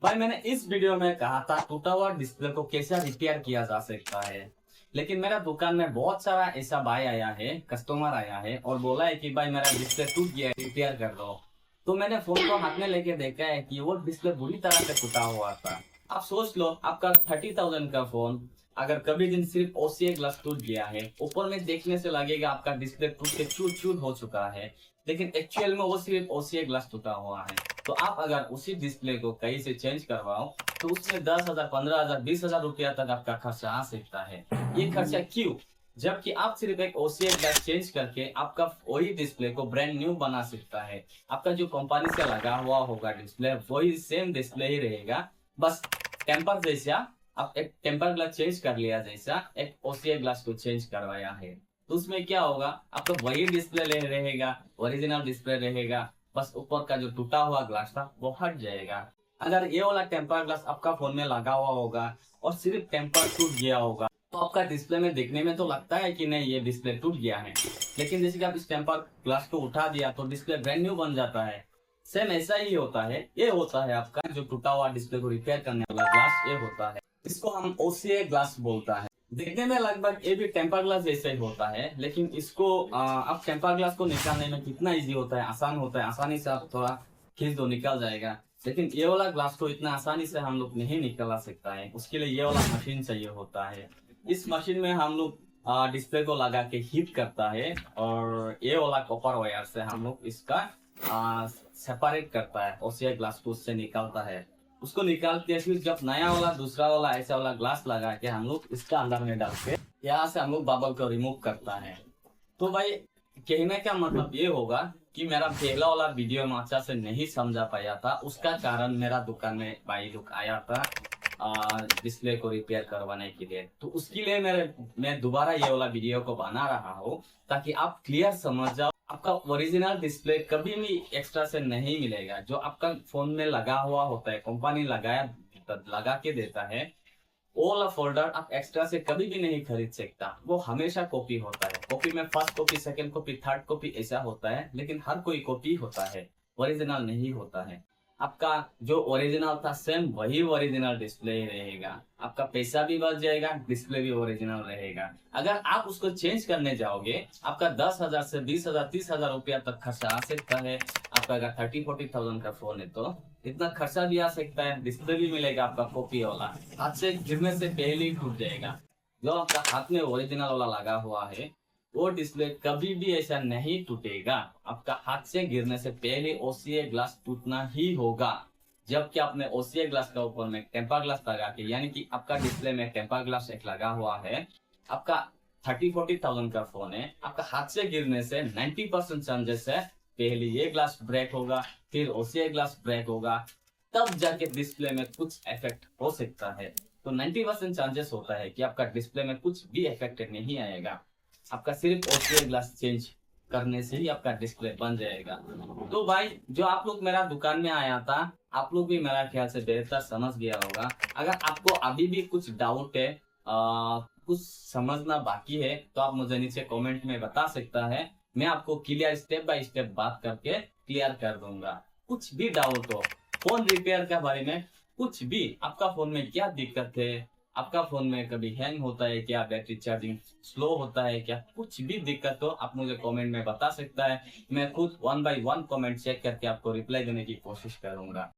भाई मैंने इस वीडियो में कहा था टूटा हुआ डिस्प्ले को कैसे रिपेयर किया जा सकता है। लेकिन मेरा दुकान में बहुत सारा ऐसा भाई आया है, कस्टमर आया है और बोला है कि भाई मेरा डिस्प्ले टूट गया है, रिपेयर कर दो। तो मैंने फोन को हाथ में लेके देखा है कि वो डिस्प्ले बुरी तरह से टूटा हुआ था। आप सोच लो, आपका 30,000 का फोन अगर कभी दिन सिर्फ ओसीए ग्लास टूट गया है, ऊपर में देखने से लगेगा आपका डिस्प्ले टूट के चूर चूर हो चुका है, लेकिन एक्चुअल में वो सिर्फ ओसीए ग्लास टूटा हुआ है। तो आप अगर उसी डिस्प्ले को कहीं से चेंज करवाओ तो उसमें 10,000, 15,000, 20,000 रुपया तक आपका खर्चा आ सकता है। ये खर्चा क्यों? जबकि आप सिर्फ एक ओसीए ग्लास चेंज करके आपका वही डिस्प्ले को ब्रांड न्यू बना सकता है। आपका जो कंपनी से लगा हुआ होगा डिस्प्ले, वही सेम डिस्प्ले ही रहेगा, बस टेम्पर जैसा आप एक टेम्पर ग्लास चेंज कर लिया जैसा एक ओसीए ग्लास को चेंज करवाया है। तो उसमें क्या होगा, आपका वही डिस्प्ले रहेगा, ओरिजिनल डिस्प्ले रहेगा, बस ऊपर का जो टूटा हुआ ग्लास था वो हट जाएगा। अगर ये वाला टेम्पर ग्लास आपका फोन में लगा हुआ होगा और सिर्फ टेम्पर टूट गया होगा तो आपका डिस्प्ले में देखने में तो लगता है कि नहीं ये डिस्प्ले टूट गया है, लेकिन जैसे कि आप इस टेम्पर ग्लास को उठा दिया तो डिस्प्ले ब्रांड न्यू बन जाता है। सेम ऐसा ही होता है, ये होता है आपका जो टूटा हुआ डिस्प्ले को रिपेयर करने वाला ग्लास, ये होता है। इसको हम ओसीए ग्लास बोलता है। देखने में लगभग ये भी टेम्पर ग्लास जैसा ही होता है, लेकिन इसको आप टेम्पर ग्लास को निकालने में कितना इजी होता है, आसान होता है, आसानी से आप थोड़ा खींच दो निकल जाएगा। लेकिन ये वाला ग्लास को इतना आसानी से हम लोग नहीं निकाला सकता है, उसके लिए ये वाला मशीन चाहिए होता है। इस मशीन में हम लोग डिस्प्ले को लगा के हीट करता है और ये वाला कॉपर वायर से हम लोग इसका सेपरेट करता है, ओसीआई ग्लास को उससे निकालता है। उसको निकाल के फिर जब नया वाला दूसरा वाला ऐसा वाला ग्लास लगा के हम लोग इसका अंदर में डाल के यहाँ से हम लोग बबल को रिमूव करता है। तो भाई कहने का मतलब ये होगा कि मेरा पहला वाला वीडियो में अच्छा से नहीं समझा पाया था, उसका कारण मेरा दुकान में भाई लोग आया था डिस्प्ले को रिपेयर करवाने के लिए। तो उसके लिए मैं दोबारा ये वाला वीडियो को बना रहा हूँ ताकि आप क्लियर समझ जाओ। आपका ओरिजिनल डिस्प्ले कभी भी एक्स्ट्रा से नहीं मिलेगा, जो आपका फोन में लगा हुआ होता है, कंपनी लगा के देता है, वो वाला फोल्डर आप एक्स्ट्रा से कभी भी नहीं खरीद सकता। वो हमेशा कॉपी होता है, कॉपी में first copy, second copy, third copy ऐसा होता है, लेकिन हर कोई कॉपी होता है, ओरिजिनल नहीं होता है। आपका जो ओरिजिनल था सेम वही ओरिजिनल डिस्प्ले ही रहेगा, आपका पैसा भी बच जाएगा, डिस्प्ले भी ओरिजिनल रहेगा। अगर आप उसको चेंज करने जाओगे आपका 10,000 से 20,000, 30,000 रुपया तक खर्चा आ सकता है। आपका अगर 30-40,000 का फोन है तो इतना खर्चा भी आ सकता है, डिस्प्ले भी मिलेगा आपका कॉपी वाला, हाथ से गिरने से पहले ही टूट जाएगा। जो आपका हाथ में ओरिजिनल वाला लगा हुआ है वो डिस्प्ले कभी भी ऐसा नहीं टूटेगा, आपका हाथ से गिरने से पहले ओसीए ग्लास टूटना ही होगा। जबकि आपने ओसीए ग्लास का ऊपर में टेम्पर ग्लास लगा के, यानी कि आपका डिस्प्ले में टेम्पर ग्लास एक लगा हुआ है, आपका 30-40,000 का फोन है, आपका हाथ से गिरने से 90% चांसेस है पहले ये ग्लास ब्रेक होगा, फिर ओसीए ग्लास ब्रेक होगा, तब जाके डिस्प्ले में कुछ इफेक्ट हो सकता है। तो 90% चांसेस होता है कि आपका डिस्प्ले में कुछ भी इफेक्ट नहीं आएगा, आपका सिर्फ ओसीआई ग्लास चेंज करने से ही आपका डिस्प्ले बन जाएगा। तो भाई जो आप लोग मेरा दुकान में आया था, आप लोग भी मेरा ख्याल से बेहतर समझ गया होगा। अगर आपको अभी भी कुछ डाउट है, कुछ समझना बाकी है, तो आप मुझे नीचे कमेंट में बता सकता है, मैं आपको क्लियर स्टेप बाय स्टेप बात करके क्लियर कर दूंगा। कुछ भी डाउट हो फोन रिपेयर के बारे में, कुछ भी, आपका फोन में क्या दिक्कत है, आपका फोन में कभी हैंग होता है क्या, बैटरी चार्जिंग स्लो होता है क्या, कुछ भी दिक्कत हो आप मुझे कमेंट में बता सकता है। मैं खुद 1 by 1 कमेंट चेक करके आपको रिप्लाई देने की कोशिश करूंगा।